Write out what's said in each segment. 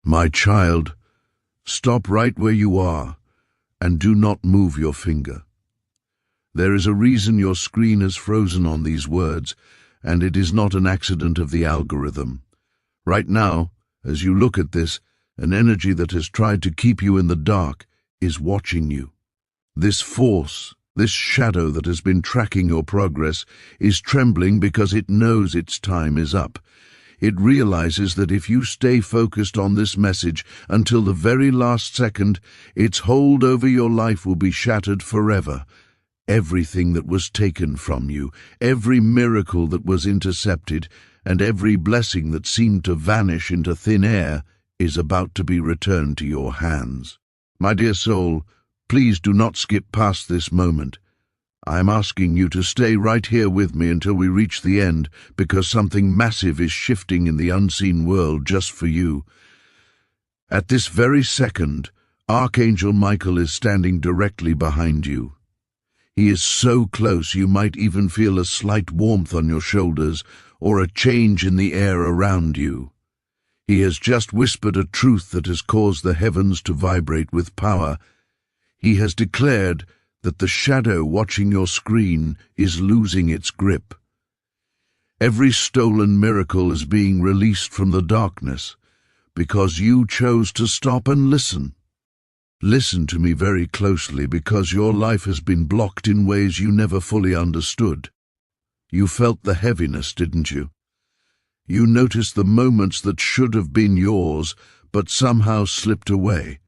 My child, stop right where you are and do not move your finger. There is a reason your screen has frozen on these words, and it is not an accident of the algorithm. Right now, as you look at this, an energy that has tried to keep you in the dark is watching you. This force, this shadow that has been tracking your progress, is trembling because it knows its time is up. It realizes that if you stay focused on this message until the very last second, its hold over your life will be shattered forever. Everything that was taken from you, every miracle that was intercepted, and every blessing that seemed to vanish into thin air is about to be returned to your hands. My dear soul, please do not skip past this moment. I am asking you to stay right here with me until we reach the end, because something massive is shifting in the unseen world just for you. At this very second, Archangel Michael is standing directly behind you. He is so close you might even feel a slight warmth on your shoulders or a change in the air around you. He has just whispered a truth that has caused the heavens to vibrate with power. He has declared that the shadow watching your screen is losing its grip. Every stolen miracle is being released from the darkness because you chose to stop and listen. Listen to me very closely, because your life has been blocked in ways you never fully understood. You felt the heaviness, didn't you? You noticed the moments that should have been yours but somehow slipped away.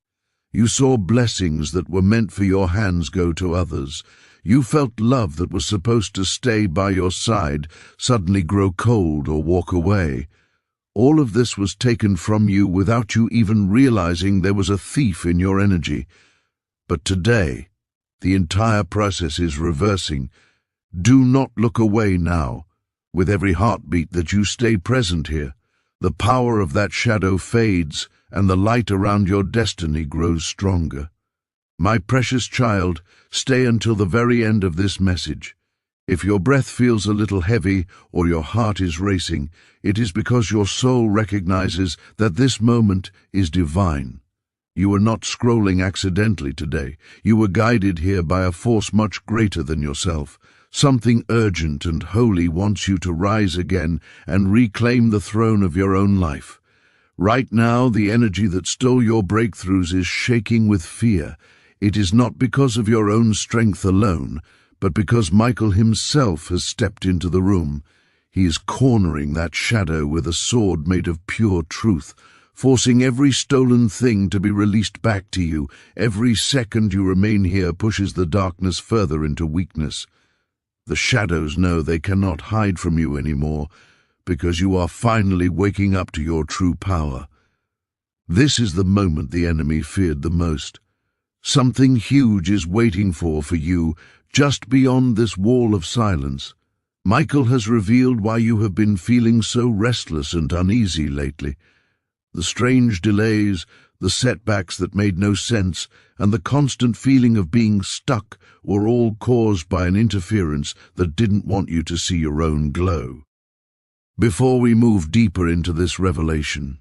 You saw blessings that were meant for your hands go to others. You felt love that was supposed to stay by your side suddenly grow cold or walk away. All of this was taken from you without you even realizing there was a thief in your energy. But today, the entire process is reversing. Do not look away now. With every heartbeat that you stay present here, the power of that shadow fades and the light around your destiny grows stronger. My precious child, stay until the very end of this message. If your breath feels a little heavy or your heart is racing, it is because your soul recognizes that this moment is divine. You were not scrolling accidentally today. You were guided here by a force much greater than yourself. Something urgent and holy wants you to rise again and reclaim the throne of your own life. Right now, the energy that stole your breakthroughs is shaking with fear. It is not because of your own strength alone, but because Michael himself has stepped into the room. He is cornering that shadow with a sword made of pure truth, forcing every stolen thing to be released back to you. Every second you remain here pushes the darkness further into weakness. The shadows know they cannot hide from you anymore, because you are finally waking up to your true power. This is the moment the enemy feared the most. Something huge is waiting for you just beyond this wall of silence. Michael has revealed why you have been feeling so restless and uneasy lately. The strange delays, the setbacks that made no sense, and the constant feeling of being stuck were all caused by an interference that didn't want you to see your own glow. Before we move deeper into this revelation,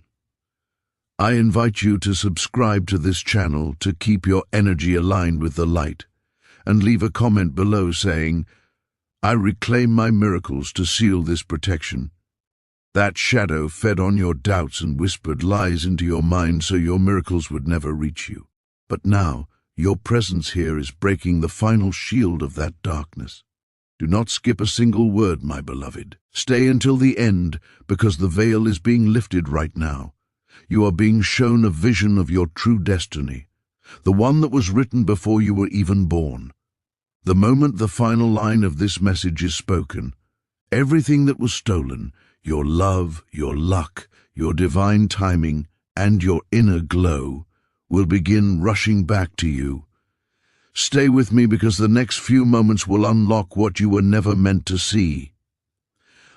I invite you to subscribe to this channel to keep your energy aligned with the light, and leave a comment below saying, "I reclaim my miracles to seal this protection." That shadow fed on your doubts and whispered lies into your mind so your miracles would never reach you. But now, your presence here is breaking the final shield of that darkness. Do not skip a single word, my beloved. Stay until the end, because the veil is being lifted right now. You are being shown a vision of your true destiny, the one that was written before you were even born. The moment the final line of this message is spoken, everything that was stolen, your love, your luck, your divine timing, and your inner glow, will begin rushing back to you. Stay with me, because the next few moments will unlock what you were never meant to see.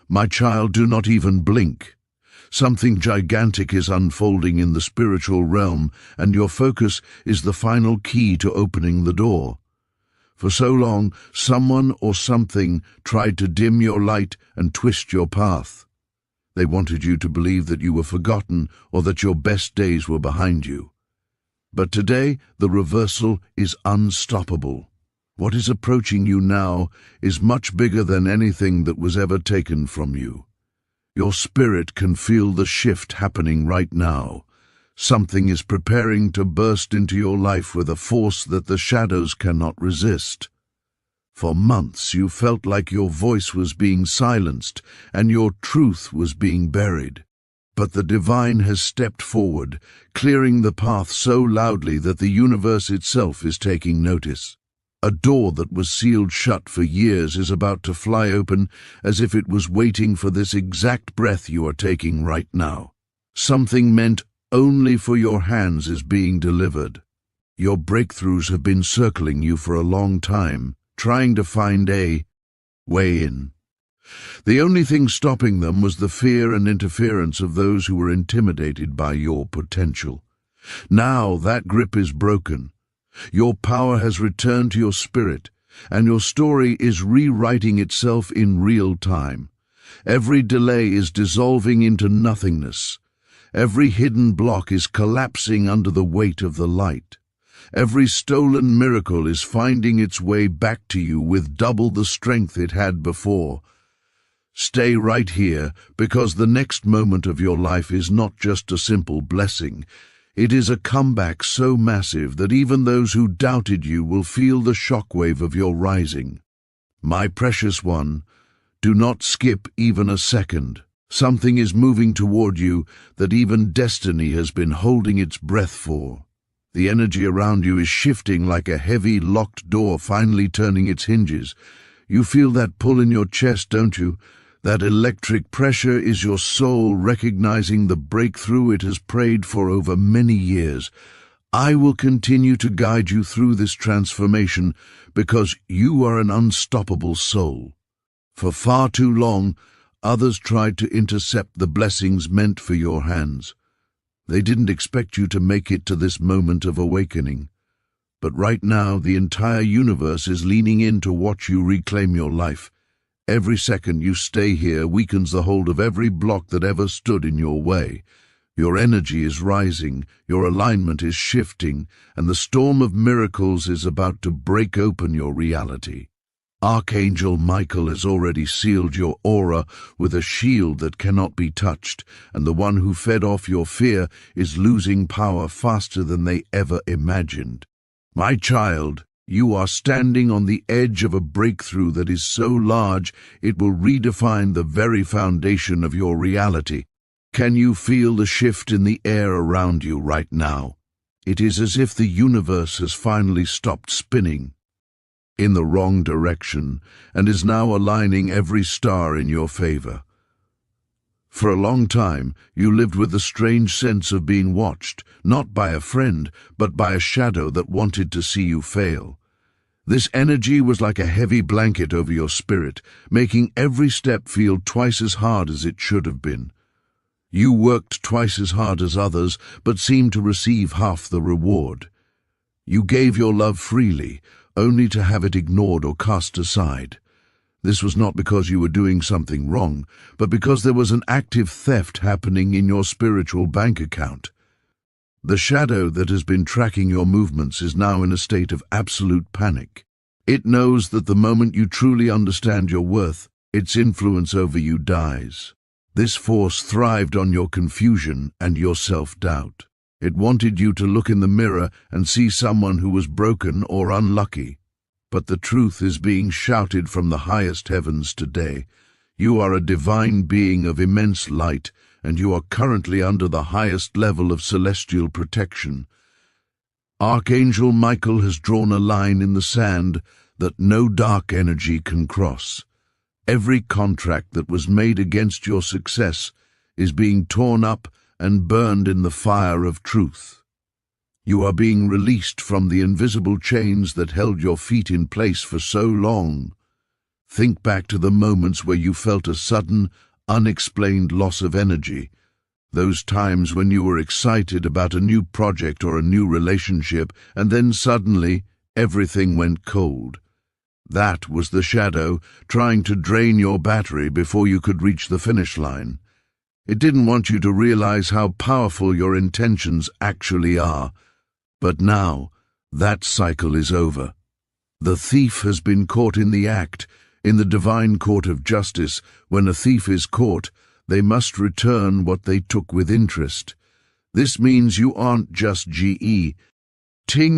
My child, do not even blink. Something gigantic is unfolding in the spiritual realm, and your focus is the final key to opening the door. For so long, someone or something tried to dim your light and twist your path. They wanted you to believe that you were forgotten or that your best days were behind you. But today, the reversal is unstoppable. What is approaching you now is much bigger than anything that was ever taken from you. Your spirit can feel the shift happening right now. Something is preparing to burst into your life with a force that the shadows cannot resist. For months you felt like your voice was being silenced and your truth was being buried. But the divine has stepped forward, clearing the path so loudly that the universe itself is taking notice. A door that was sealed shut for years is about to fly open as if it was waiting for this exact breath you are taking right now. Something meant only for your hands is being delivered. Your breakthroughs have been circling you for a long time, trying to find a way in. The only thing stopping them was the fear and interference of those who were intimidated by your potential. Now that grip is broken. Your power has returned to your spirit, and your story is rewriting itself in real time. Every delay is dissolving into nothingness. Every hidden block is collapsing under the weight of the light. Every stolen miracle is finding its way back to you with double the strength it had before. Stay right here, because the next moment of your life is not just a simple blessing. It is a comeback so massive that even those who doubted you will feel the shockwave of your rising. My precious one, do not skip even a second. Something is moving toward you that even destiny has been holding its breath for. The energy around you is shifting like a heavy, locked door finally turning its hinges. You feel that pull in your chest, don't you? That electric pressure is your soul recognizing the breakthrough it has prayed for over many years. I will continue to guide you through this transformation because you are an unstoppable soul. For far too long, others tried to intercept the blessings meant for your hands. They didn't expect you to make it to this moment of awakening. But right now, the entire universe is leaning in to watch you reclaim your life. Every second you stay here weakens the hold of every block that ever stood in your way. Your energy is rising, your alignment is shifting, and the storm of miracles is about to break open your reality. Archangel Michael has already sealed your aura with a shield that cannot be touched, and the one who fed off your fear is losing power faster than they ever imagined. My child, you are standing on the edge of a breakthrough that is so large it will redefine the very foundation of your reality. Can you feel the shift in the air around you right now? It is as if the universe has finally stopped spinning in the wrong direction and is now aligning every star in your favor. For a long time, you lived with a strange sense of being watched, not by a friend, but by a shadow that wanted to see you fail. This energy was like a heavy blanket over your spirit, making every step feel twice as hard as it should have been. You worked twice as hard as others, but seemed to receive half the reward. You gave your love freely, only to have it ignored or cast aside. This was not because you were doing something wrong, but because there was an active theft happening in your spiritual bank account. The shadow that has been tracking your movements is now in a state of absolute panic. It knows that the moment you truly understand your worth, its influence over you dies. This force thrived on your confusion and your self-doubt. It wanted you to look in the mirror and see someone who was broken or unlucky. But the truth is being shouted from the highest heavens today. You are a divine being of immense light, and you are currently under the highest level of celestial protection. Archangel Michael has drawn a line in the sand that no dark energy can cross. Every contract that was made against your success is being torn up and burned in the fire of truth. You are being released from the invisible chains that held your feet in place for so long. Think back to the moments where you felt a sudden, unexplained loss of energy. Those times when you were excited about a new project or a new relationship, and then suddenly everything went cold. That was the shadow trying to drain your battery before you could reach the finish line. It didn't want you to realize how powerful your intentions actually are. But now, that cycle is over. The thief has been caught in the act. In the divine court of justice, when a thief is caught, they must return what they took with interest. This means you aren't just getting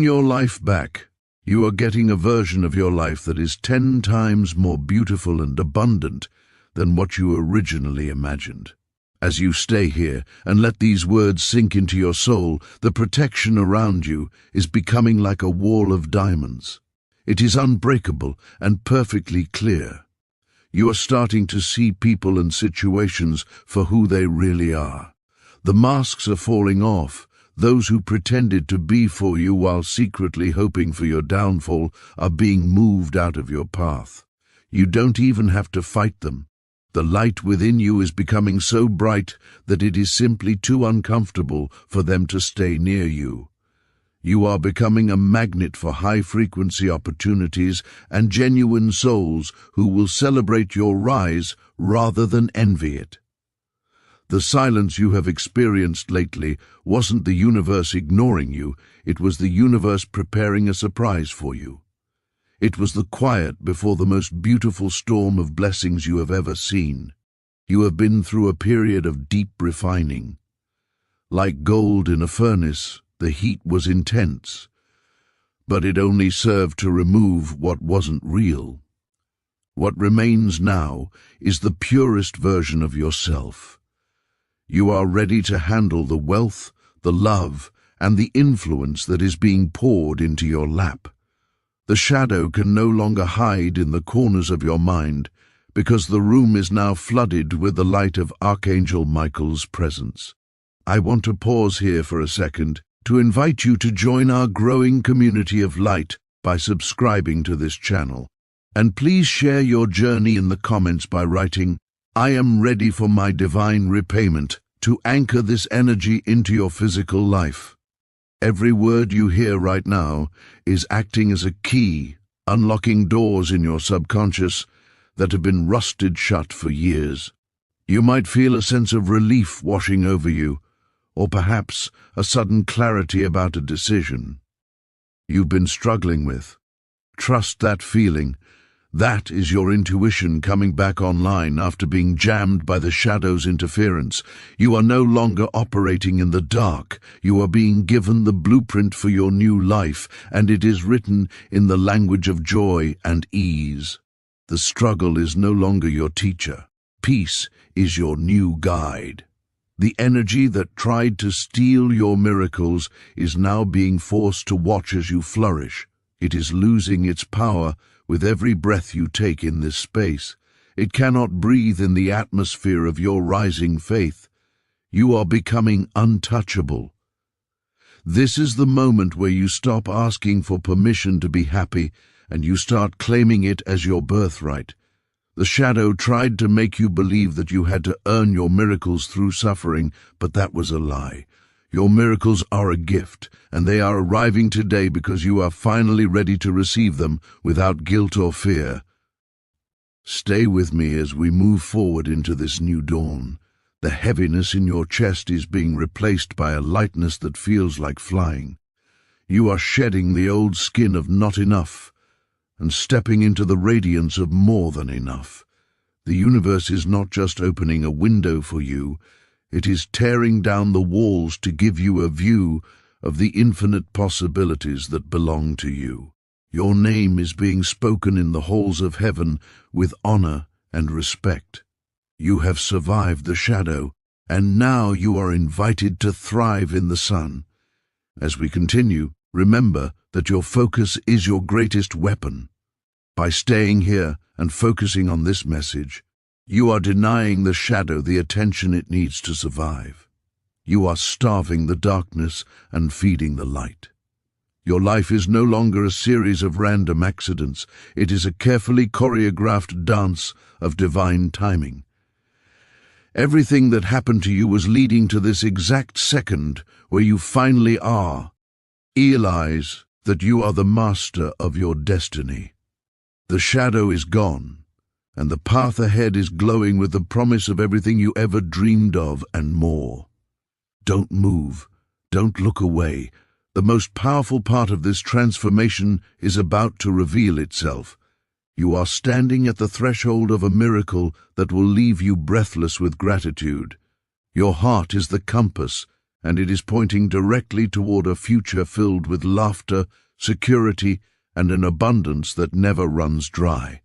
your life back. You are getting a version of your life that is 10 times more beautiful and abundant than what you originally imagined. As you stay here and let these words sink into your soul, the protection around you is becoming like a wall of diamonds. It is unbreakable and perfectly clear. You are starting to see people and situations for who they really are. The masks are falling off. Those who pretended to be for you while secretly hoping for your downfall are being moved out of your path. You don't even have to fight them. The light within you is becoming so bright that it is simply too uncomfortable for them to stay near you. You are becoming a magnet for high-frequency opportunities and genuine souls who will celebrate your rise rather than envy it. The silence you have experienced lately wasn't the universe ignoring you, it was the universe preparing a surprise for you. It was the quiet before the most beautiful storm of blessings you have ever seen. You have been through a period of deep refining. Like gold in a furnace, the heat was intense, but it only served to remove what wasn't real. What remains now is the purest version of yourself. You are ready to handle the wealth, the love, and the influence that is being poured into your lap. The shadow can no longer hide in the corners of your mind because the room is now flooded with the light of Archangel Michael's presence. I want to pause here for a second to invite you to join our growing community of light by subscribing to this channel. And please share your journey in the comments by writing, "I am ready for my divine repayment," to anchor this energy into your physical life. Every word you hear right now is acting as a key, unlocking doors in your subconscious that have been rusted shut for years. You might feel a sense of relief washing over you, or perhaps a sudden clarity about a decision you've been struggling with. Trust that feeling. That is your intuition coming back online after being jammed by the shadow's interference. You are no longer operating in the dark. You are being given the blueprint for your new life, and it is written in the language of joy and ease. The struggle is no longer your teacher. Peace is your new guide. The energy that tried to steal your miracles is now being forced to watch as you flourish. It is losing its power with every breath you take in this space. It cannot breathe in the atmosphere of your rising faith. You are becoming untouchable. This is the moment where you stop asking for permission to be happy and you start claiming it as your birthright. The shadow tried to make you believe that you had to earn your miracles through suffering, but that was a lie. Your miracles are a gift, and they are arriving today because you are finally ready to receive them without guilt or fear. Stay with me as we move forward into this new dawn. The heaviness in your chest is being replaced by a lightness that feels like flying. You are shedding the old skin of not enough and stepping into the radiance of more than enough. The universe is not just opening a window for you, it is tearing down the walls to give you a view of the infinite possibilities that belong to you. Your name is being spoken in the halls of heaven with honor and respect. You have survived the shadow, and now you are invited to thrive in the sun. As we continue, remember that your focus is your greatest weapon. By staying here and focusing on this message, you are denying the shadow the attention it needs to survive. You are starving the darkness and feeding the light. Your life is no longer a series of random accidents. It is a carefully choreographed dance of divine timing. Everything that happened to you was leading to this exact second where you finally are. Realize that you are the master of your destiny. The shadow is gone. and the path ahead is glowing with the promise of everything you ever dreamed of and more. Don't move. Don't look away. The most powerful part of this transformation is about to reveal itself. You are standing at the threshold of a miracle that will leave you breathless with gratitude. Your heart is the compass, and it is pointing directly toward a future filled with laughter, security, and an abundance that never runs dry.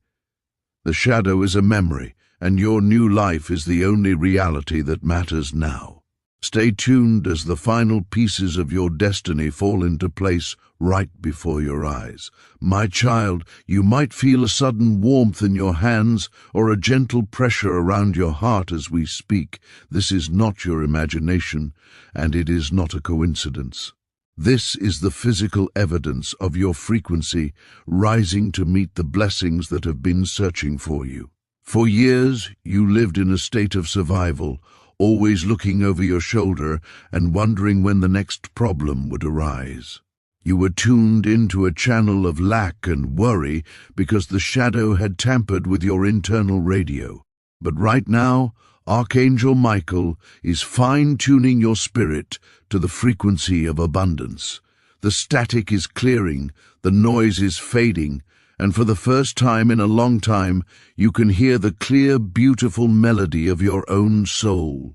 The shadow is a memory, and your new life is the only reality that matters now. Stay tuned as the final pieces of your destiny fall into place right before your eyes. My child, you might feel a sudden warmth in your hands or a gentle pressure around your heart as we speak. This is not your imagination, and it is not a coincidence. This is the physical evidence of your frequency rising to meet the blessings that have been searching for you. For years, you lived in a state of survival, always looking over your shoulder and wondering when the next problem would arise. You were tuned into a channel of lack and worry because the shadow had tampered with your internal radio. But right now, Archangel Michael is fine-tuning your spirit to the frequency of abundance. The static is clearing, the noise is fading, and for the first time in a long time, you can hear the clear, beautiful melody of your own soul.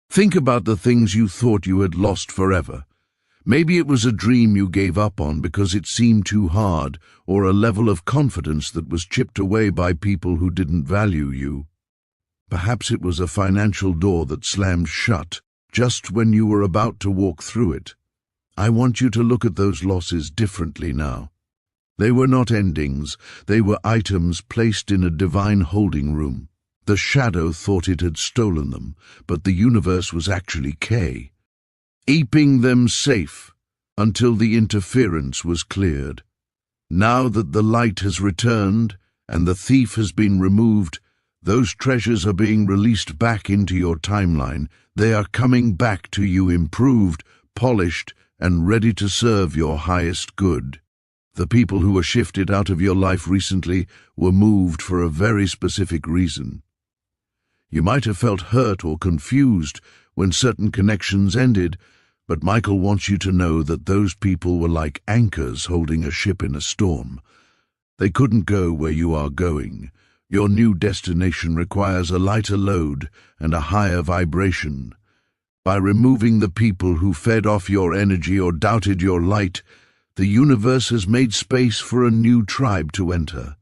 Think about the things you thought you had lost forever. Maybe it was a dream you gave up on because it seemed too hard, or a level of confidence that was chipped away by people who didn't value you. Perhaps it was a financial door that slammed shut just when you were about to walk through it. I want you to look at those losses differently now. They were not endings, they were items placed in a divine holding room. The shadow thought it had stolen them, but the universe was actually keeping them safe until the interference was cleared. Now that the light has returned and the thief has been removed, those treasures are being released back into your timeline. They are coming back to you improved, polished, and ready to serve your highest good. The people who were shifted out of your life recently were moved for a very specific reason. You might have felt hurt or confused when certain connections ended, but Michael wants you to know that those people were like anchors holding a ship in a storm. They couldn't go where you are going. Your new destination requires a lighter load and a higher vibration. By removing the people who fed off your energy or doubted your light, the universe has made space for a new tribe to enter.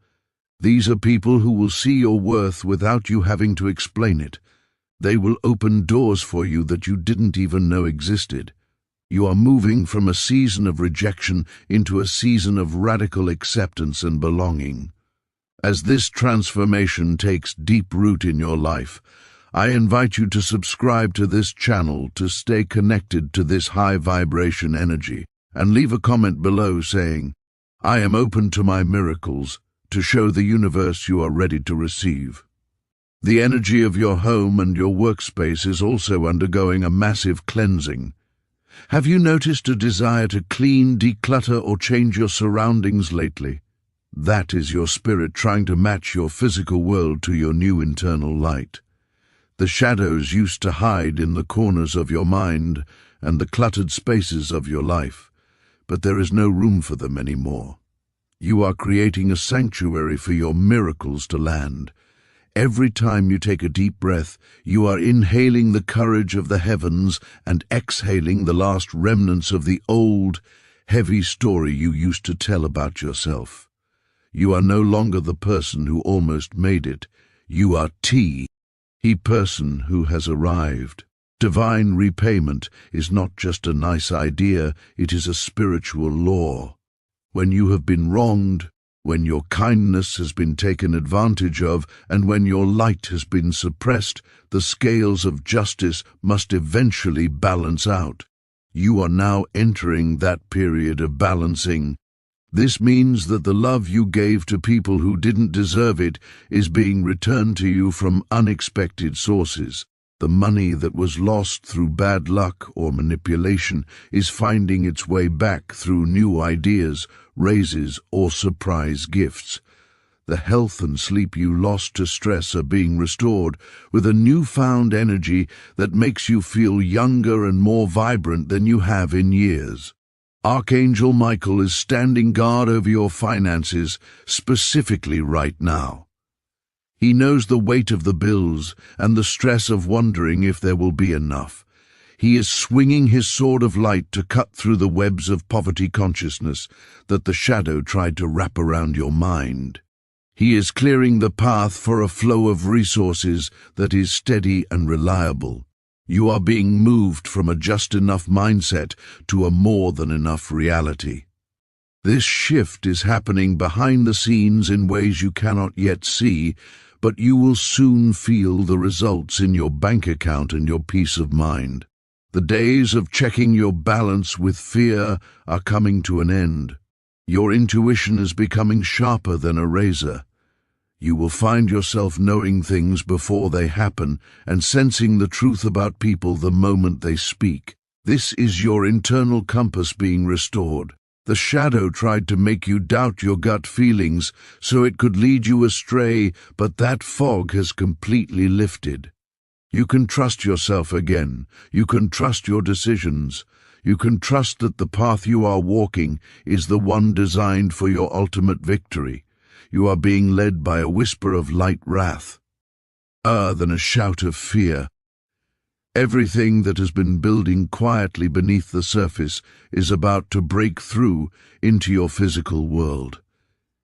These are people who will see your worth without you having to explain it. They will open doors for you that you didn't even know existed. You are moving from a season of rejection into a season of radical acceptance and belonging. As this transformation takes deep root in your life, I invite you to subscribe to this channel to stay connected to this high vibration energy, and leave a comment below saying, "I am open to my miracles," to show the universe you are ready to receive. The energy of your home and your workspace is also undergoing a massive cleansing. Have you noticed a desire to clean, declutter, or change your surroundings lately? That is your spirit trying to match your physical world to your new internal light. The shadows used to hide in the corners of your mind and the cluttered spaces of your life, but there is no room for them anymore. You are creating a sanctuary for your miracles to land. Every time you take a deep breath, you are inhaling the courage of the heavens and exhaling the last remnants of the old, heavy story you used to tell about yourself. You are no longer the person who almost made it. You are he person who has arrived. Divine repayment is not just a nice idea, it is a spiritual law. When you have been wronged, when your kindness has been taken advantage of, and when your light has been suppressed, the scales of justice must eventually balance out. You are now entering that period of balancing. This means that the love you gave to people who didn't deserve it is being returned to you from unexpected sources. The money that was lost through bad luck or manipulation is finding its way back through new ideas, raises, or surprise gifts. The health and sleep you lost to stress are being restored with a newfound energy that makes you feel younger and more vibrant than you have in years. Archangel Michael is standing guard over your finances specifically right now. He knows the weight of the bills and the stress of wondering if there will be enough. He is swinging his sword of light to cut through the webs of poverty consciousness that the shadow tried to wrap around your mind. He is clearing the path for a flow of resources that is steady and reliable. You are being moved from a just-enough mindset to a more-than-enough reality. This shift is happening behind the scenes in ways you cannot yet see, but you will soon feel the results in your bank account and your peace of mind. The days of checking your balance with fear are coming to an end. Your intuition is becoming sharper than a razor. You will find yourself knowing things before they happen and sensing the truth about people the moment they speak. This is your internal compass being restored. The shadow tried to make you doubt your gut feelings so it could lead you astray, but that fog has completely lifted. You can trust yourself again. You can trust your decisions. You can trust that the path you are walking is the one designed for your ultimate victory. You are being led by a whisper of light wrath, than a shout of fear. Everything that has been building quietly beneath the surface is about to break through into your physical world.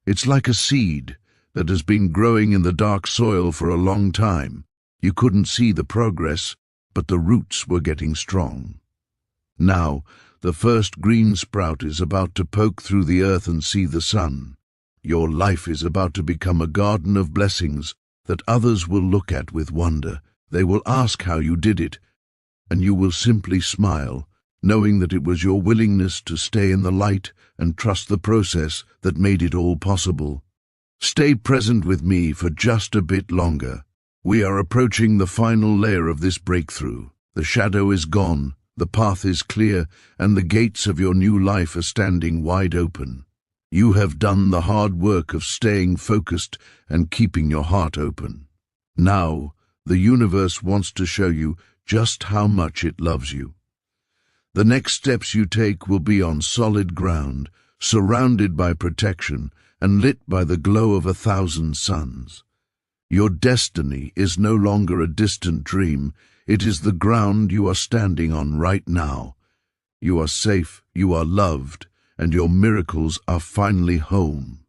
It's like a seed that has been growing in the dark soil for a long time. You couldn't see the progress, but the roots were getting strong. Now, the first green sprout is about to poke through the earth and see the sun. Your life is about to become a garden of blessings that others will look at with wonder. They will ask how you did it, and you will simply smile, knowing that it was your willingness to stay in the light and trust the process that made it all possible. Stay present with me for just a bit longer. We are approaching the final layer of this breakthrough. The shadow is gone, the path is clear, and the gates of your new life are standing wide open. You have done the hard work of staying focused and keeping your heart open. Now, the universe wants to show you just how much it loves you. The next steps you take will be on solid ground, surrounded by protection and lit by the glow of 1,000 suns. Your destiny is no longer a distant dream. It is the ground you are standing on right now. You are safe, you are loved, and your miracles are finally home.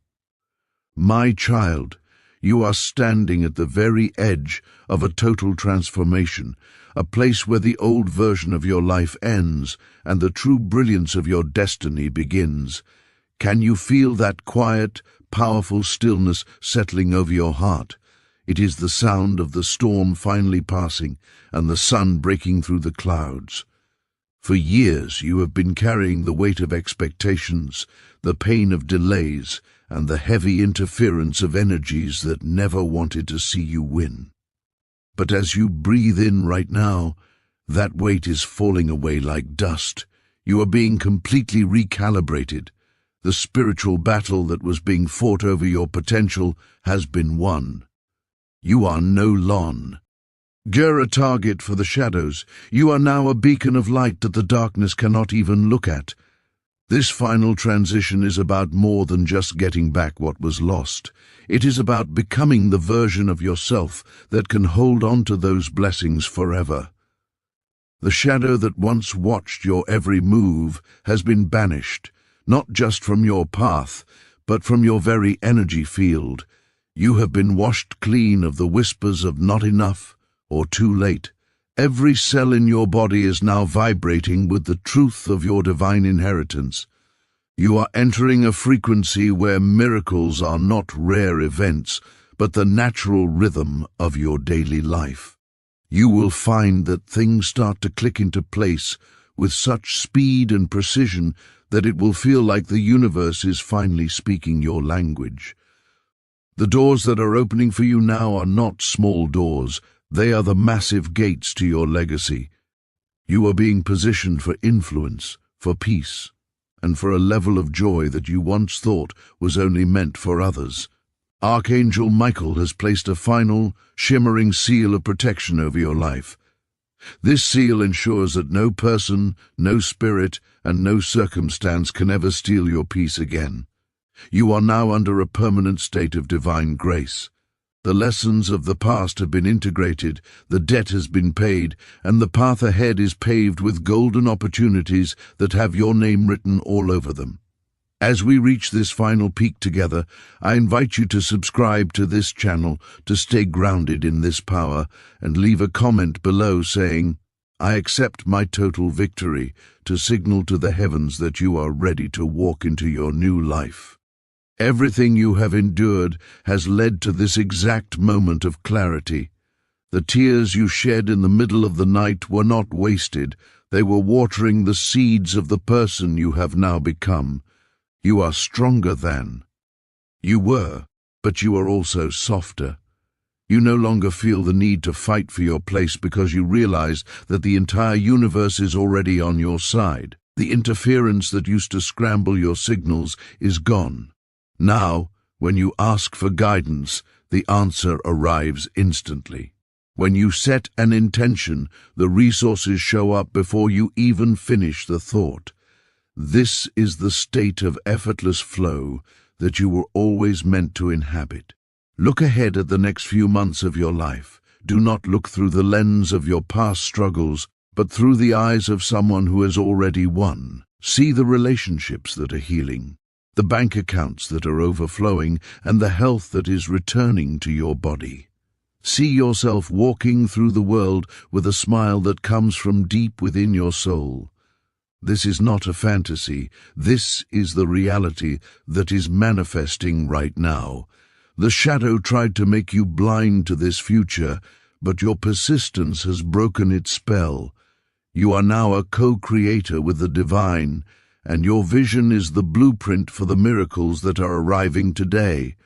My child, you are standing at the very edge of a total transformation, a place where the old version of your life ends and the true brilliance of your destiny begins. Can you feel that quiet, powerful stillness settling over your heart? It is the sound of the storm finally passing and the sun breaking through the clouds. For years you have been carrying the weight of expectations, the pain of delays, and the heavy interference of energies that never wanted to see you win. But as you breathe in right now, that weight is falling away like dust. You are being completely recalibrated. The spiritual battle that was being fought over your potential has been won. You are no longer a target for the shadows. You are now a beacon of light that the darkness cannot even look at. This final transition is about more than just getting back what was lost. It is about becoming the version of yourself that can hold on to those blessings forever. The shadow that once watched your every move has been banished, not just from your path, but from your very energy field. You have been washed clean of the whispers of not enough or too late. Every cell in your body is now vibrating with the truth of your divine inheritance. You are entering a frequency where miracles are not rare events, but the natural rhythm of your daily life. You will find that things start to click into place with such speed and precision that it will feel like the universe is finally speaking your language. The doors that are opening for you now are not small doors. They are the massive gates to your legacy. You are being positioned for influence, for peace, and for a level of joy that you once thought was only meant for others. Archangel Michael has placed a final, shimmering seal of protection over your life. This seal ensures that no person, no spirit, and no circumstance can ever steal your peace again. You are now under a permanent state of divine grace. The lessons of the past have been integrated, the debt has been paid, and the path ahead is paved with golden opportunities that have your name written all over them. As we reach this final peak together, I invite you to subscribe to this channel to stay grounded in this power and leave a comment below saying, "I accept my total victory," to signal to the heavens that you are ready to walk into your new life. Everything you have endured has led to this exact moment of clarity. The tears you shed in the middle of the night were not wasted. They were watering the seeds of the person you have now become. You are stronger than you were, but you are also softer. You no longer feel the need to fight for your place because you realize that the entire universe is already on your side. The interference that used to scramble your signals is gone. Now, when you ask for guidance, the answer arrives instantly. When you set an intention, the resources show up before you even finish the thought. This is the state of effortless flow that you were always meant to inhabit. Look ahead at the next few months of your life. Do not look through the lens of your past struggles, but through the eyes of someone who has already won. See the relationships that are healing, the bank accounts that are overflowing, and the health that is returning to your body. See yourself walking through the world with a smile that comes from deep within your soul. This is not a fantasy. This is the reality that is manifesting right now. The shadow tried to make you blind to this future, but your persistence has broken its spell. You are now a co-creator with the divine, and your vision is the blueprint for the miracles that are arriving today.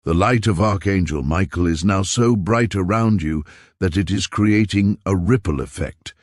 The light of Archangel Michael is now so bright around you that it is creating a ripple effect.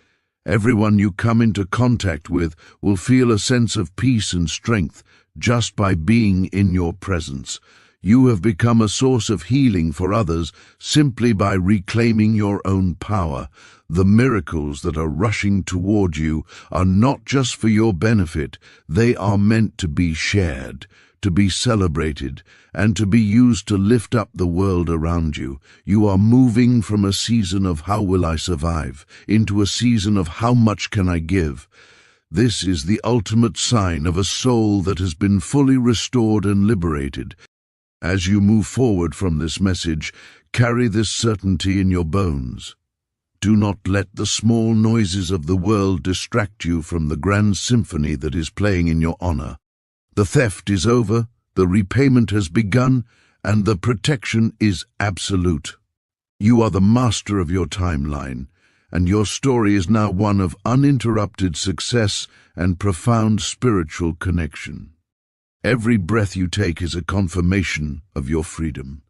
Everyone you come into contact with will feel a sense of peace and strength just by being in your presence. You have become a source of healing for others simply by reclaiming your own power. The miracles that are rushing toward you are not just for your benefit. They are meant to be shared, to be celebrated, and to be used to lift up the world around you. You are moving from a season of "how will I survive" into a season of "how much can I give?" This is the ultimate sign of a soul that has been fully restored and liberated. As you move forward from this message, carry this certainty in your bones. Do not let the small noises of the world distract you from the grand symphony that is playing in your honor. The theft is over, the repayment has begun, and the protection is absolute. You are the master of your timeline, and your story is now one of uninterrupted success and profound spiritual connection. Every breath you take is a confirmation of your freedom.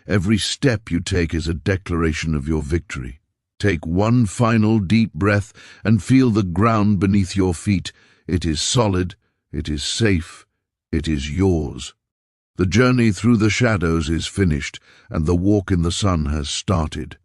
Every step you take is a declaration of your victory. Take one final deep breath and feel the ground beneath your feet. It is solid, it is safe, it is yours. The journey through the shadows is finished, and the walk in the sun has started.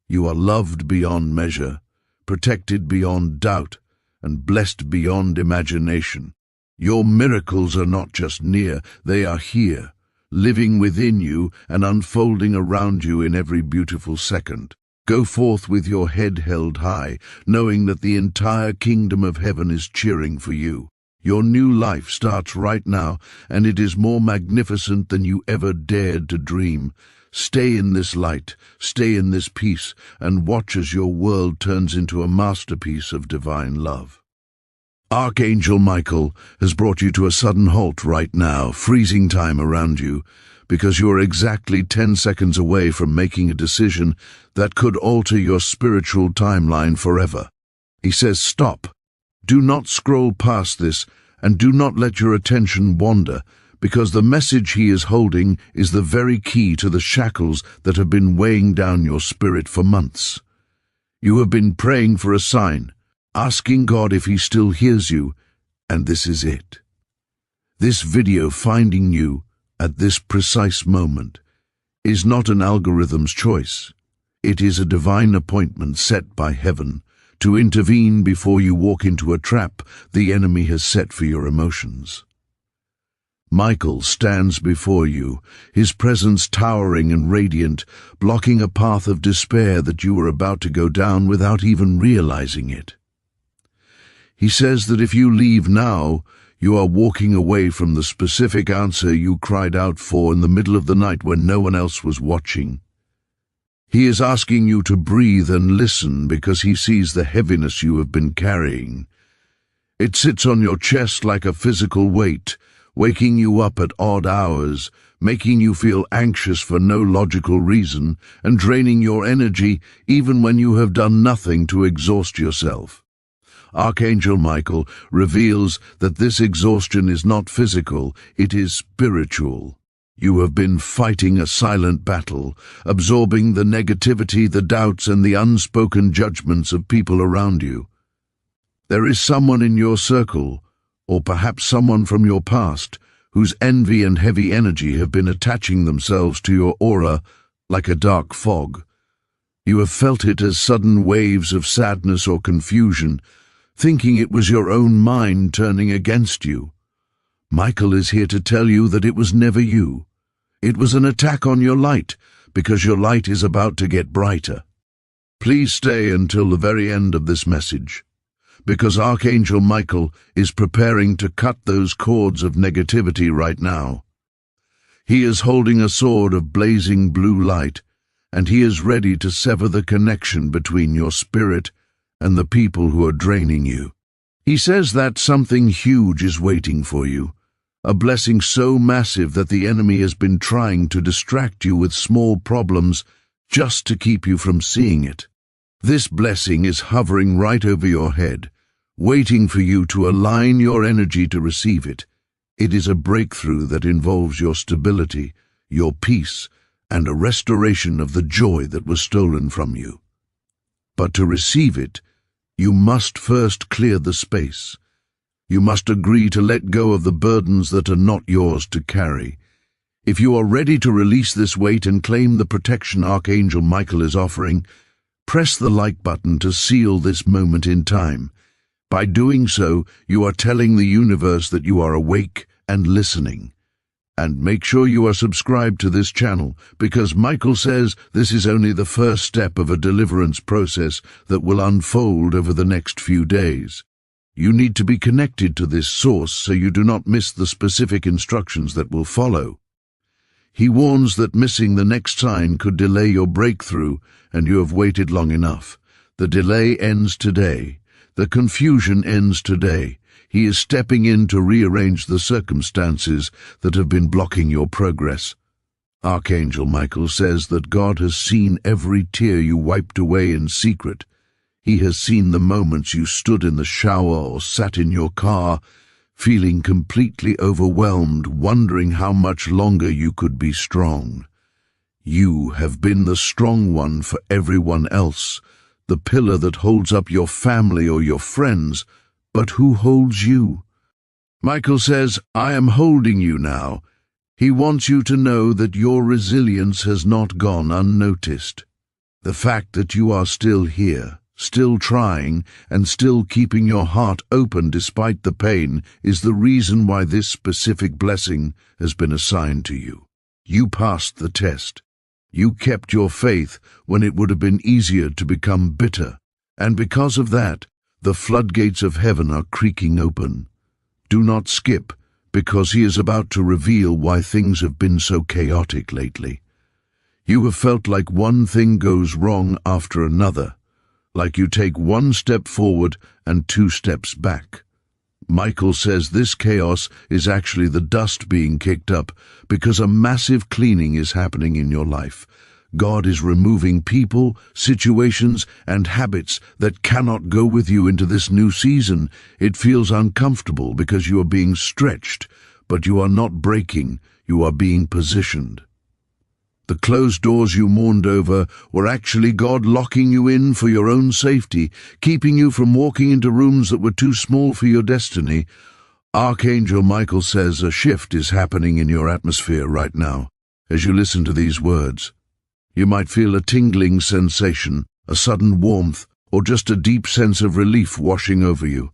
You are loved beyond measure, protected beyond doubt, and blessed beyond imagination. Your miracles are not just near, they are here, living within you and unfolding around you in every beautiful second. Go forth with your head held high, knowing that the entire kingdom of heaven is cheering for you. Your new life starts right now, and it is more magnificent than you ever dared to dream. Stay in this light, stay in this peace, and watch as your world turns into a masterpiece of divine love. Archangel Michael has brought you to a sudden halt right now, freezing time around you, because you are exactly 10 seconds away from making a decision that could alter your spiritual timeline forever. He says, stop. Do not scroll past this, and do not let your attention wander, because the message he is holding is the very key to the shackles that have been weighing down your spirit for months. You have been praying for a sign, asking God if he still hears you, and this is it. This video finding you at this precise moment. is not an algorithm's choice. It is a divine appointment set by heaven to intervene before you walk into a trap the enemy has set for your emotions. Michael stands before you, his presence towering and radiant, blocking a path of despair that you are about to go down without even realizing it. He says that if you leave now, you are walking away from the specific answer you cried out for in the middle of the night when no one else was watching. He is asking you to breathe and listen because he sees the heaviness you have been carrying. It sits on your chest like a physical weight, waking you up at odd hours, making you feel anxious for no logical reason, and draining your energy even when you have done nothing to exhaust yourself. Archangel Michael reveals that this exhaustion is not physical, it is spiritual. You have been fighting a silent battle, absorbing the negativity, the doubts, and the unspoken judgments of people around you. There is someone in your circle, or perhaps someone from your past, whose envy and heavy energy have been attaching themselves to your aura like a dark fog. You have felt it as sudden waves of sadness or confusion, thinking it was your own mind turning against you. Michael is here to tell you that it was never you. It was an attack on your light, because your light is about to get brighter. Please stay until the very end of this message, because Archangel Michael is preparing to cut those cords of negativity right now. He is holding a sword of blazing blue light, and he is ready to sever the connection between your spirit and the people who are draining you. He says that something huge is waiting for you, a blessing so massive that the enemy has been trying to distract you with small problems just to keep you from seeing it. This blessing is hovering right over your head, waiting for you to align your energy to receive it. It is a breakthrough that involves your stability, your peace, and a restoration of the joy that was stolen from you. But to receive it, you must first clear the space. You must agree to let go of the burdens that are not yours to carry. If you are ready to release this weight and claim the protection Archangel Michael is offering, press the like button to seal this moment in time. By doing so, you are telling the universe that you are awake and listening. And make sure you are subscribed to this channel, because Michael says this is only the first step of a deliverance process that will unfold over the next few days. You need to be connected to this source so you do not miss the specific instructions that will follow. He warns that missing the next sign could delay your breakthrough, and you have waited long enough. The delay ends today. The confusion ends today. He is stepping in to rearrange the circumstances that have been blocking your progress. Archangel Michael says that God has seen every tear you wiped away in secret. He has seen the moments you stood in the shower or sat in your car, feeling completely overwhelmed, wondering how much longer you could be strong. You have been the strong one for everyone else, the pillar that holds up your family or your friends, but who holds you? Michael says, I am holding you now. He wants you to know that your resilience has not gone unnoticed. The fact that you are still here, still trying, and still keeping your heart open despite the pain is the reason why this specific blessing has been assigned to you. You passed the test. You kept your faith when it would have been easier to become bitter, and because of that, the floodgates of heaven are creaking open. Do not skip, because he is about to reveal why things have been so chaotic lately. You have felt like one thing goes wrong after another, like you take one step forward and 2 steps back. Michael says this chaos is actually the dust being kicked up because a massive cleaning is happening in your life. God is removing people, situations, and habits that cannot go with you into this new season. It feels uncomfortable because you are being stretched, but you are not breaking, you are being positioned. The closed doors you mourned over were actually God locking you in for your own safety, keeping you from walking into rooms that were too small for your destiny. Archangel Michael says a shift is happening in your atmosphere right now. As you listen to these words, you might feel a tingling sensation, a sudden warmth, or just a deep sense of relief washing over you.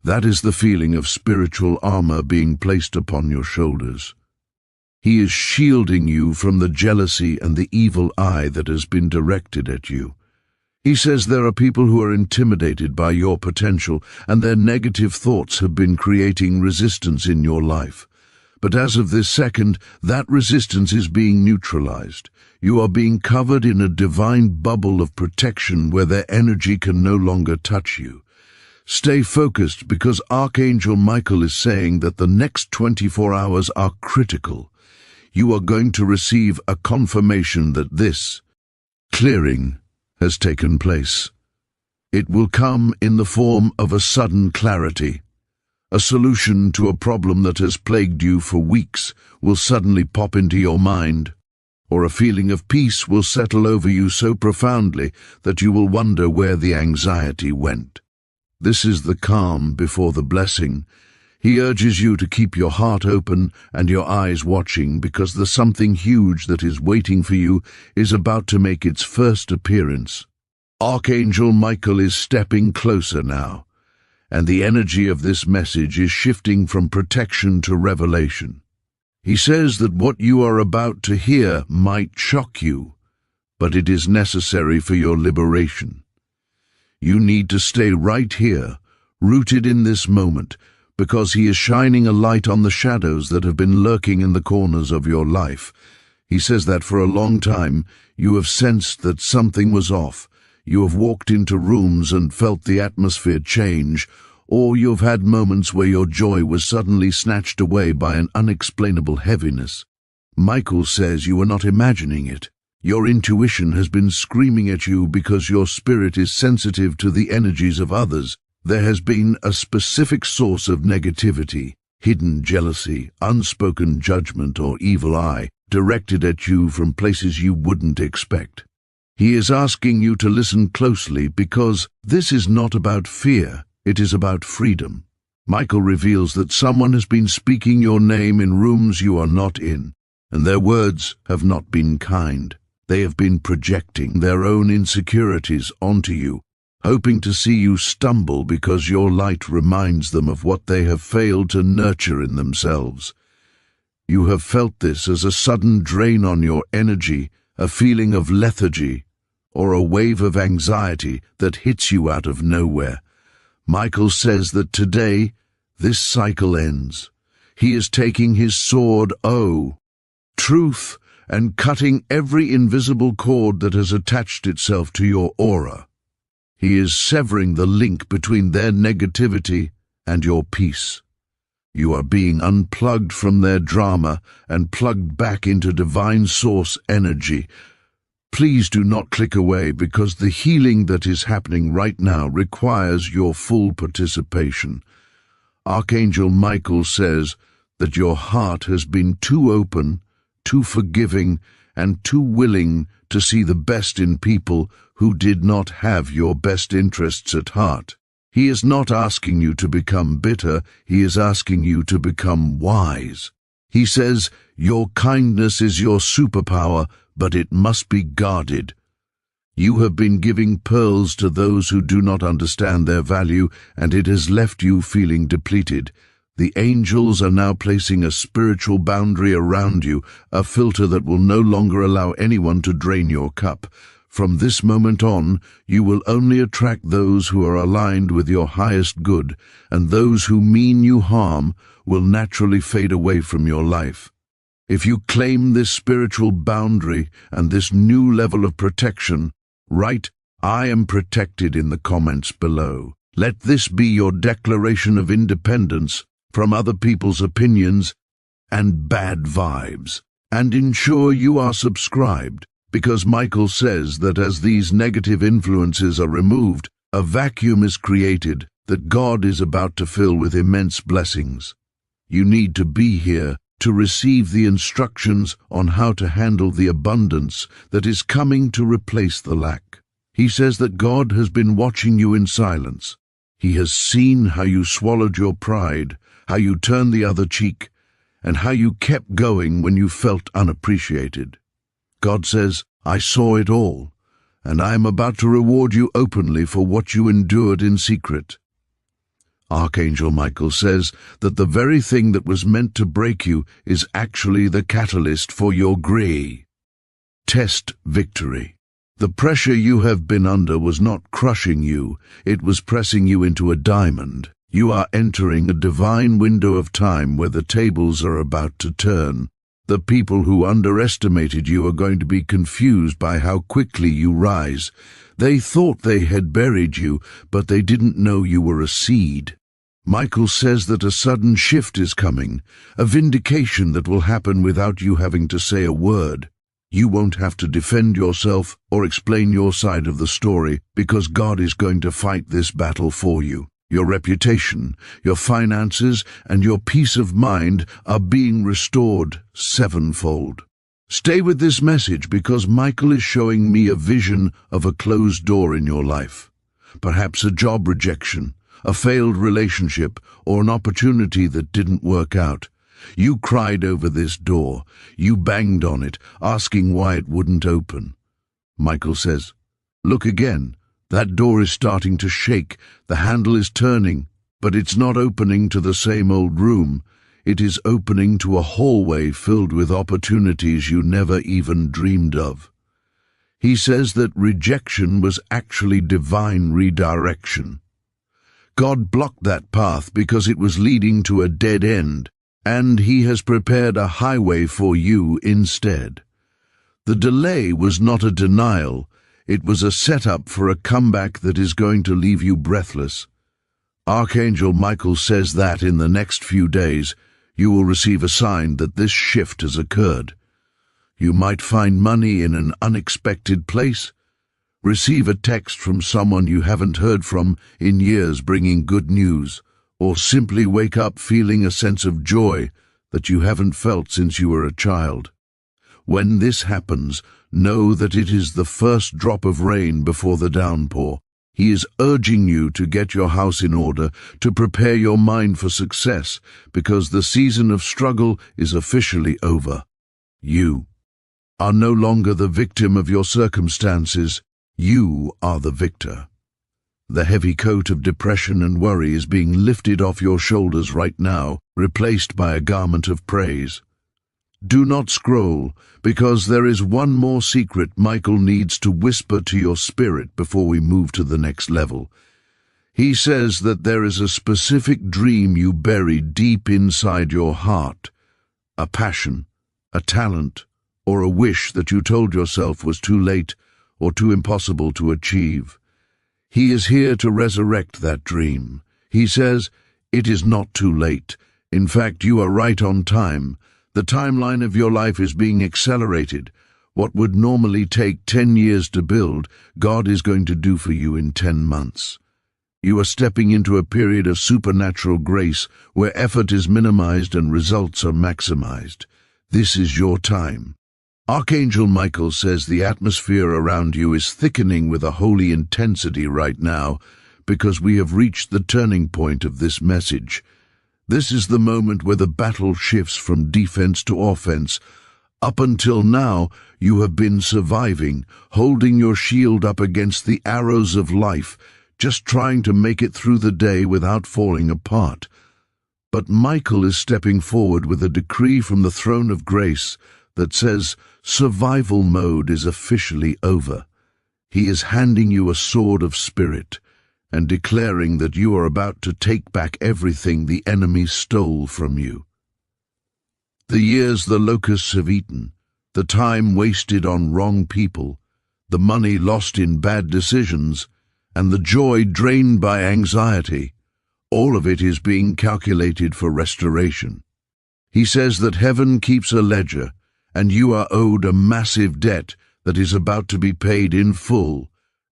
That is the feeling of spiritual armor being placed upon your shoulders. He is shielding you from the jealousy and the evil eye that has been directed at you. He says there are people who are intimidated by your potential, and their negative thoughts have been creating resistance in your life. But as of this second, that resistance is being neutralized. You are being covered in a divine bubble of protection where their energy can no longer touch you. Stay focused, because Archangel Michael is saying that the next 24 hours are critical. You are going to receive a confirmation that this clearing has taken place. It will come in the form of a sudden clarity. A solution to a problem that has plagued you for weeks will suddenly pop into your mind, or a feeling of peace will settle over you so profoundly that you will wonder where the anxiety went. This is the calm before the blessing. He urges you to keep your heart open and your eyes watching, because the something huge that is waiting for you is about to make its first appearance. Archangel Michael is stepping closer now, and the energy of this message is shifting from protection to revelation. He says that what you are about to hear might shock you, but it is necessary for your liberation. You need to stay right here, rooted in this moment, because he is shining a light on the shadows that have been lurking in the corners of your life. He says that for a long time you have sensed that something was off. You have walked into rooms and felt the atmosphere change, or you've had moments where your joy was suddenly snatched away by an unexplainable heaviness. Michael says you are not imagining it. Your intuition has been screaming at you because your spirit is sensitive to the energies of others. There has been a specific source of negativity, hidden jealousy, unspoken judgment, or evil eye directed at you from places you wouldn't expect. He is asking you to listen closely, because this is not about fear, it is about freedom. Michael reveals that someone has been speaking your name in rooms you are not in, and their words have not been kind. They have been projecting their own insecurities onto you, hoping to see you stumble because your light reminds them of what they have failed to nurture in themselves. You have felt this as a sudden drain on your energy, a feeling of lethargy, or a wave of anxiety that hits you out of nowhere. Michael says that today, this cycle ends. He is taking his sword, truth, and cutting every invisible cord that has attached itself to your aura. He is severing the link between their negativity and your peace. You are being unplugged from their drama and plugged back into divine source energy. Please do not click away, because the healing that is happening right now requires your full participation. Archangel Michael says that your heart has been too open, too forgiving, and too willing to see the best in people who did not have your best interests at heart. He is not asking you to become bitter, he is asking you to become wise. He says, your kindness is your superpower, but it must be guarded. You have been giving pearls to those who do not understand their value, and it has left you feeling depleted. The angels are now placing a spiritual boundary around you, a filter that will no longer allow anyone to drain your cup. From this moment on, you will only attract those who are aligned with your highest good, and those who mean you harm will naturally fade away from your life. If you claim this spiritual boundary and this new level of protection, write, "I am protected" in the comments below. Let this be your declaration of independence from other people's opinions and bad vibes. And ensure you are subscribed, because Michael says that as these negative influences are removed, a vacuum is created that God is about to fill with immense blessings. You need to be here to receive the instructions on how to handle the abundance that is coming to replace the lack. He says that God has been watching you in silence. He has seen how you swallowed your pride, how you turned the other cheek, and how you kept going when you felt unappreciated. God says, I saw it all, and I am about to reward you openly for what you endured in secret. Archangel Michael says that the very thing that was meant to break you is actually the catalyst for your test victory. The pressure you have been under was not crushing you, it was pressing you into a diamond. You are entering a divine window of time where the tables are about to turn. The people who underestimated you are going to be confused by how quickly you rise. They thought they had buried you, but they didn't know you were a seed. Michael says that a sudden shift is coming, a vindication that will happen without you having to say a word. You won't have to defend yourself or explain your side of the story because God is going to fight this battle for you. Your reputation, your finances, and your peace of mind are being restored sevenfold. Stay with this message because Michael is showing me a vision of a closed door in your life. Perhaps a job rejection, a failed relationship, or an opportunity that didn't work out. You cried over this door. You banged on it, asking why it wouldn't open. Michael says, look again. That door is starting to shake. The handle is turning, but it's not opening to the same old room. It is opening to a hallway filled with opportunities you never even dreamed of. He says that rejection was actually divine redirection. God blocked that path because it was leading to a dead end, and He has prepared a highway for you instead. The delay was not a denial, it was a setup for a comeback that is going to leave you breathless. Archangel Michael says that in the next few days, you will receive a sign that this shift has occurred. You might find money in an unexpected place, receive a text from someone you haven't heard from in years bringing good news, or simply wake up feeling a sense of joy that you haven't felt since you were a child. When this happens, know that it is the first drop of rain before the downpour. He is urging you to get your house in order, to prepare your mind for success, because the season of struggle is officially over. You are no longer the victim of your circumstances. You are the victor. The heavy coat of depression and worry is being lifted off your shoulders right now, replaced by a garment of praise. Do not scroll, because there is one more secret Michael needs to whisper to your spirit before we move to the next level. He says that there is a specific dream you buried deep inside your heart, a passion, a talent, or a wish that you told yourself was too late or too impossible to achieve. He is here to resurrect that dream. He says, it is not too late. In fact, you are right on time. The timeline of your life is being accelerated. What would normally take 10 years to build, God is going to do for you in 10 months. You are stepping into a period of supernatural grace where effort is minimized and results are maximized. This is your time. Archangel Michael says the atmosphere around you is thickening with a holy intensity right now because we have reached the turning point of this message. This is the moment where the battle shifts from defense to offense. Up until now, you have been surviving, holding your shield up against the arrows of life, just trying to make it through the day without falling apart. But Michael is stepping forward with a decree from the throne of grace that says survival mode is officially over. He is handing you a sword of spirit and declaring that you are about to take back everything the enemy stole from you. The years the locusts have eaten, the time wasted on wrong people, the money lost in bad decisions, and the joy drained by anxiety, all of it is being calculated for restoration. He says that heaven keeps a ledger, and you are owed a massive debt that is about to be paid in full.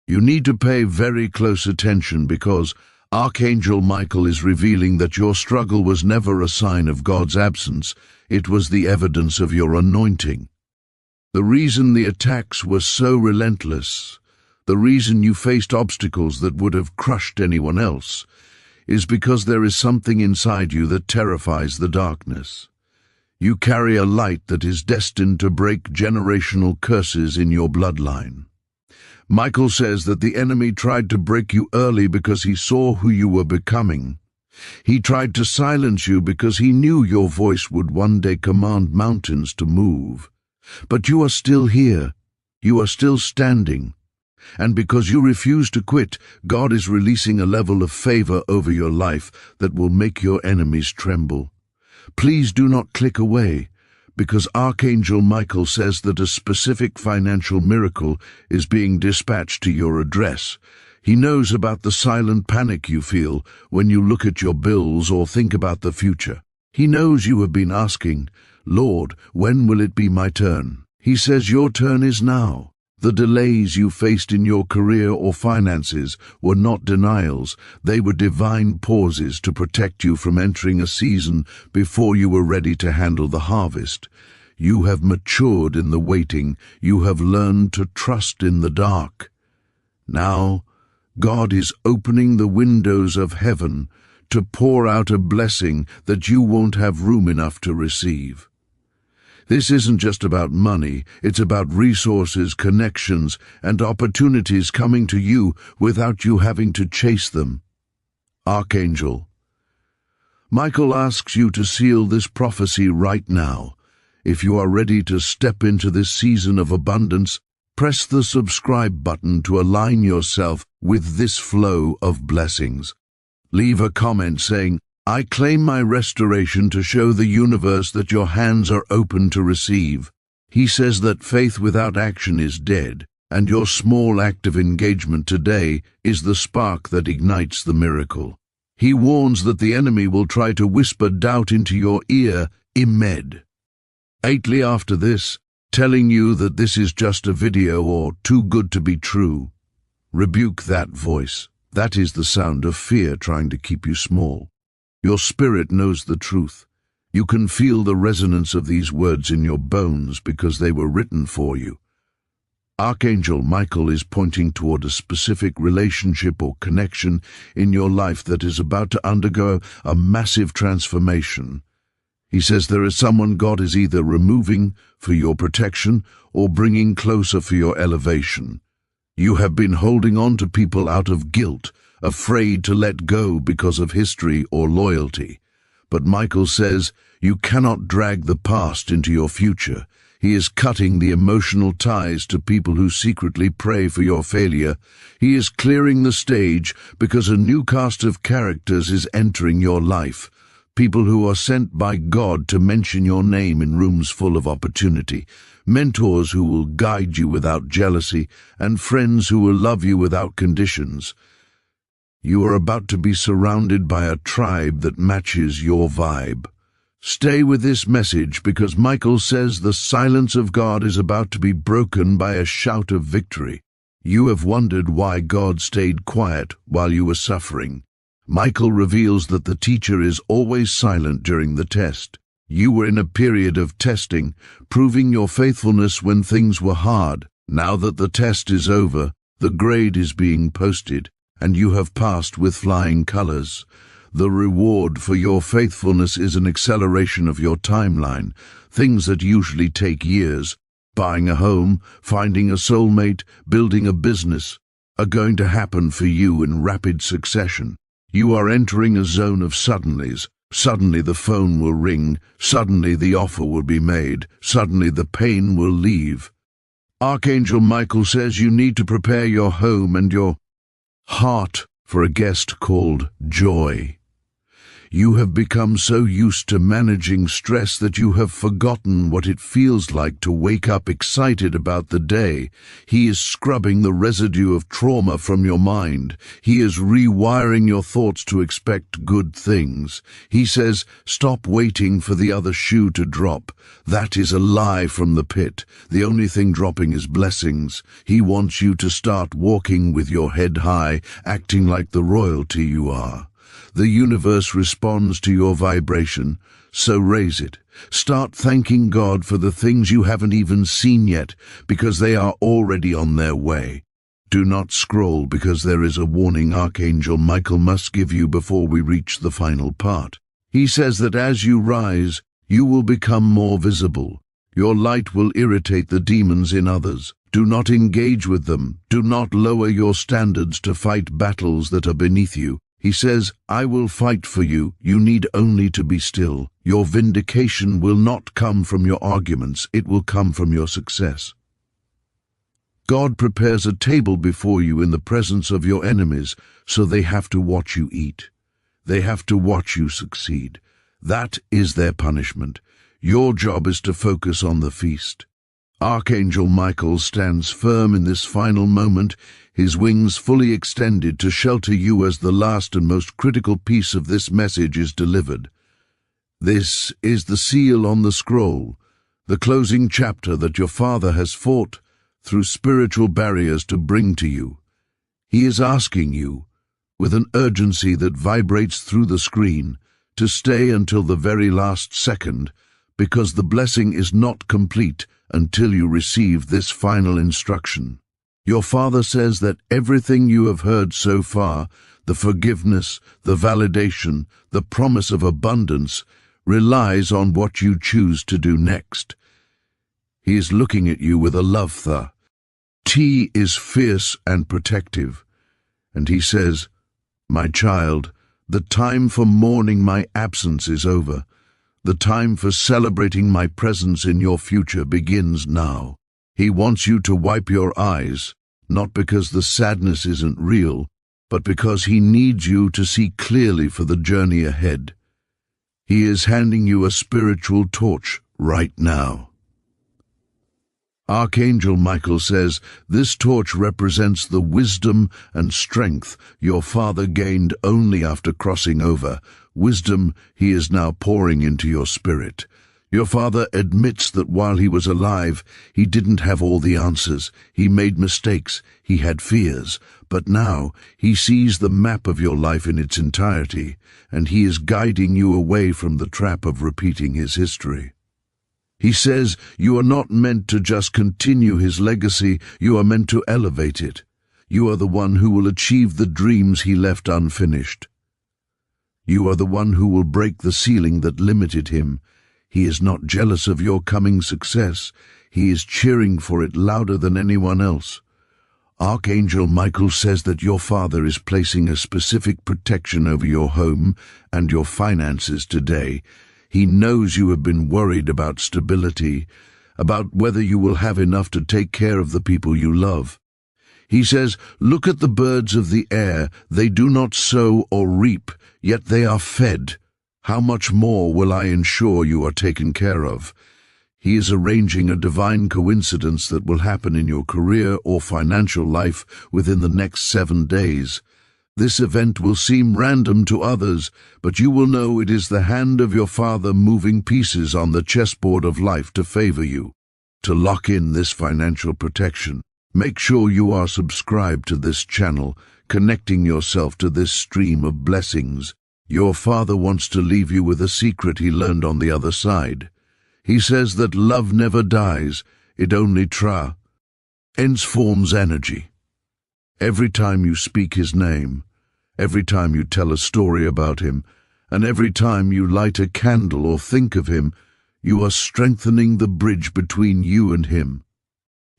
You need to pay very close attention because Archangel Michael is revealing that your struggle was never a sign of God's absence, it was the evidence of your anointing. The reason the attacks were so relentless, the reason you faced obstacles that would have crushed anyone else, is because there is something inside you that terrifies the darkness. You carry a light that is destined to break generational curses in your bloodline. Michael says that the enemy tried to break you early because he saw who you were becoming. He tried to silence you because he knew your voice would one day command mountains to move. But you are still here. You are still standing. And because you refuse to quit, God is releasing a level of favor over your life that will make your enemies tremble. Please do not click away, because Archangel Michael says that a specific financial miracle is being dispatched to your address. He knows about the silent panic you feel when you look at your bills or think about the future. He knows you have been asking, "Lord, when will it be my turn?" He says your turn is now. The delays you faced in your career or finances were not denials. They were divine pauses to protect you from entering a season before you were ready to handle the harvest. You have matured in the waiting. You have learned to trust in the dark. Now, God is opening the windows of heaven to pour out a blessing that you won't have room enough to receive. This isn't just about money, it's about resources, connections, and opportunities coming to you without you having to chase them. Archangel Michael asks you to seal this prophecy right now. If you are ready to step into this season of abundance, press the subscribe button to align yourself with this flow of blessings. Leave a comment saying, "I claim my restoration," to show the universe that your hands are open to receive. He says that faith without action is dead, and your small act of engagement today is the spark that ignites the miracle. He warns that the enemy will try to whisper doubt into your ear, immediately after this, telling you that this is just a video or too good to be true. Rebuke that voice. That is the sound of fear trying to keep you small. Your spirit knows the truth. You can feel the resonance of these words in your bones because they were written for you. Archangel Michael is pointing toward a specific relationship or connection in your life that is about to undergo a massive transformation. He says there is someone God is either removing for your protection or bringing closer for your elevation. You have been holding on to people out of guilt, afraid to let go because of history or loyalty. But Michael says you cannot drag the past into your future. He is cutting the emotional ties to people who secretly pray for your failure. He is clearing the stage because a new cast of characters is entering your life. People who are sent by God to mention your name in rooms full of opportunity. Mentors who will guide you without jealousy, and friends who will love you without conditions. You are about to be surrounded by a tribe that matches your vibe. Stay with this message because Michael says the silence of God is about to be broken by a shout of victory. You have wondered why God stayed quiet while you were suffering. Michael reveals that the teacher is always silent during the test. You were in a period of testing, proving your faithfulness when things were hard. Now that the test is over, the grade is being posted, and you have passed with flying colors. The reward for your faithfulness is an acceleration of your timeline. Things that usually take years, buying a home, finding a soulmate, building a business, are going to happen for you in rapid succession. You are entering a zone of suddenlies. Suddenly the phone will ring, suddenly the offer will be made, suddenly the pain will leave. Archangel Michael says you need to prepare your home and your heart for a guest called joy. You have become so used to managing stress that you have forgotten what it feels like to wake up excited about the day. He is scrubbing the residue of trauma from your mind. He is rewiring your thoughts to expect good things. He says, stop waiting for the other shoe to drop. That is a lie from the pit. The only thing dropping is blessings. He wants you to start walking with your head high, acting like the royalty you are. The universe responds to your vibration, so raise it. Start thanking God for the things you haven't even seen yet, because they are already on their way. Do not scroll because there is a warning Archangel Michael must give you before we reach the final part. He says that as you rise, You will become more visible. Your light will irritate the demons in others. Do not engage with them. Do not lower your standards to fight battles that are beneath you. He says, I will fight for you. You need only to be still. Your vindication will not come from your arguments. It will come from your success. God prepares a table before you in the presence of your enemies, so they have to watch you eat. They have to watch you succeed. That is their punishment. Your job is to focus on the feast. Archangel Michael stands firm in this final moment, his wings fully extended to shelter you as the last and most critical piece of this message is delivered. This is the seal on the scroll, the closing chapter that your father has fought through spiritual barriers to bring to you. He is asking you, with an urgency that vibrates through the screen, to stay until the very last second, because the blessing is not complete until you receive this final instruction. Your father says that everything you have heard so far, the forgiveness, the validation, the promise of abundance, relies on what you choose to do next. He is looking at you with a love thought. T is fierce and protective, and he says, my child, the time for mourning my absence is over. The time for celebrating my presence in your future begins now. He wants you to wipe your eyes, not because the sadness isn't real, but because he needs you to see clearly for the journey ahead. He is handing you a spiritual torch right now. Archangel Michael says this torch represents the wisdom and strength your father gained only after crossing over, wisdom he is now pouring into your spirit. Your father admits that while he was alive, he didn't have all the answers. He made mistakes, he had fears, but now he sees the map of your life in its entirety, and he is guiding you away from the trap of repeating his history. He says you are not meant to just continue his legacy, you are meant to elevate it. You are the one who will achieve the dreams he left unfinished. You are the one who will break the ceiling that limited him. He is not jealous of your coming success. He is cheering for it louder than anyone else. Archangel Michael says that your father is placing a specific protection over your home and your finances today. He knows you have been worried about stability, about whether you will have enough to take care of the people you love. He says, look at the birds of the air. They do not sow or reap, yet they are fed. How much more will I ensure you are taken care of? He is arranging a divine coincidence that will happen in your career or financial life within the next 7 days. This event will seem random to others, but you will know it is the hand of your father moving pieces on the chessboard of life to favor you. To lock in this financial protection, make sure you are subscribed to this channel, connecting yourself to this stream of blessings. Your father wants to leave you with a secret he learned on the other side. He says that love never dies, it only transforms energy. Every time you speak his name, every time you tell a story about him, and every time you light a candle or think of him, you are strengthening the bridge between you and him.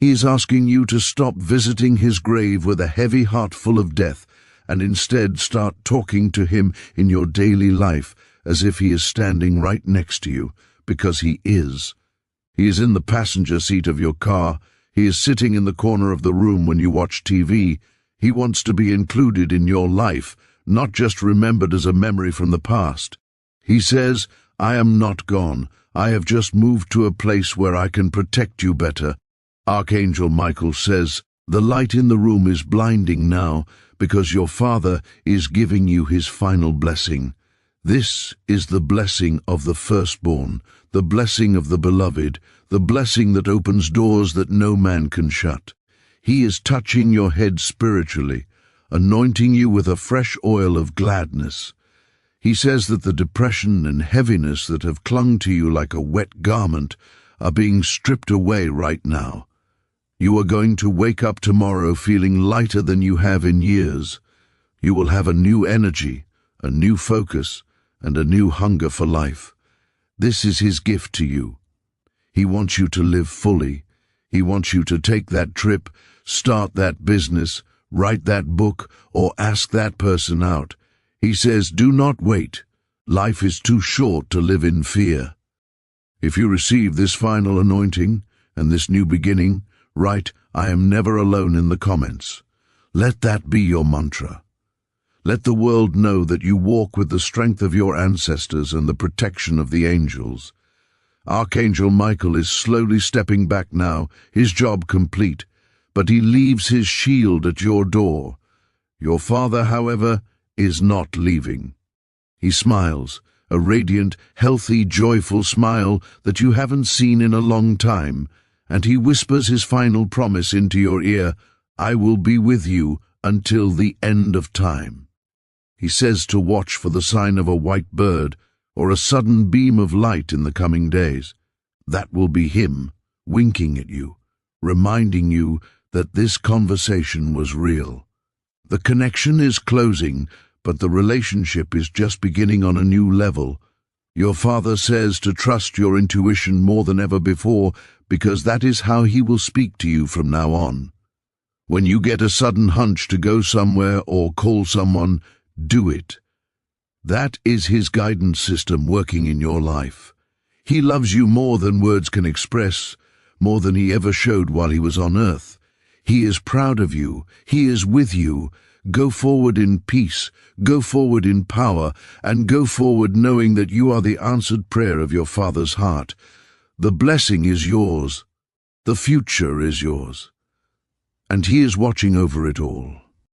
He is asking you to stop visiting his grave with a heavy heart full of death, and instead start talking to him in your daily life as if he is standing right next to you, because he is. He is in the passenger seat of your car. He is sitting in the corner of the room when you watch TV. He wants to be included in your life, not just remembered as a memory from the past. He says, I am not gone. I have just moved to a place where I can protect you better. Archangel Michael says, the light in the room is blinding now because your father is giving you his final blessing. This is the blessing of the firstborn, the blessing of the beloved, the blessing that opens doors that no man can shut. He is touching your head spiritually, anointing you with a fresh oil of gladness. He says that the depression and heaviness that have clung to you like a wet garment are being stripped away right now. You are going to wake up tomorrow feeling lighter than you have in years. You will have a new energy, a new focus, and a new hunger for life. This is his gift to you. He wants you to live fully. He wants you to take that trip, start that business, write that book, or ask that person out. He says, do not wait. Life is too short to live in fear. If you receive this final anointing and this new beginning, write, I am never alone in the comments. Let that be your mantra. Let the world know that you walk with the strength of your ancestors and the protection of the angels. Archangel Michael is slowly stepping back now, his job complete, but he leaves his shield at your door. Your father, however, is not leaving. He smiles, a radiant, healthy, joyful smile that you haven't seen in a long time, and he whispers his final promise into your ear, I will be with you until the end of time. He says to watch for the sign of a white bird or a sudden beam of light in the coming days. That will be him, winking at you, reminding you that this conversation was real. The connection is closing, but the relationship is just beginning on a new level. Your father says to trust your intuition more than ever before, because that is how he will speak to you from now on. When you get a sudden hunch to go somewhere or call someone, do it. That is his guidance system working in your life. He loves you more than words can express, more than he ever showed while he was on earth. He is proud of you. He is with you. Go forward in peace, go forward in power, and go forward knowing that you are the answered prayer of your Father's heart. The blessing is yours. The future is yours. And he is watching over it all.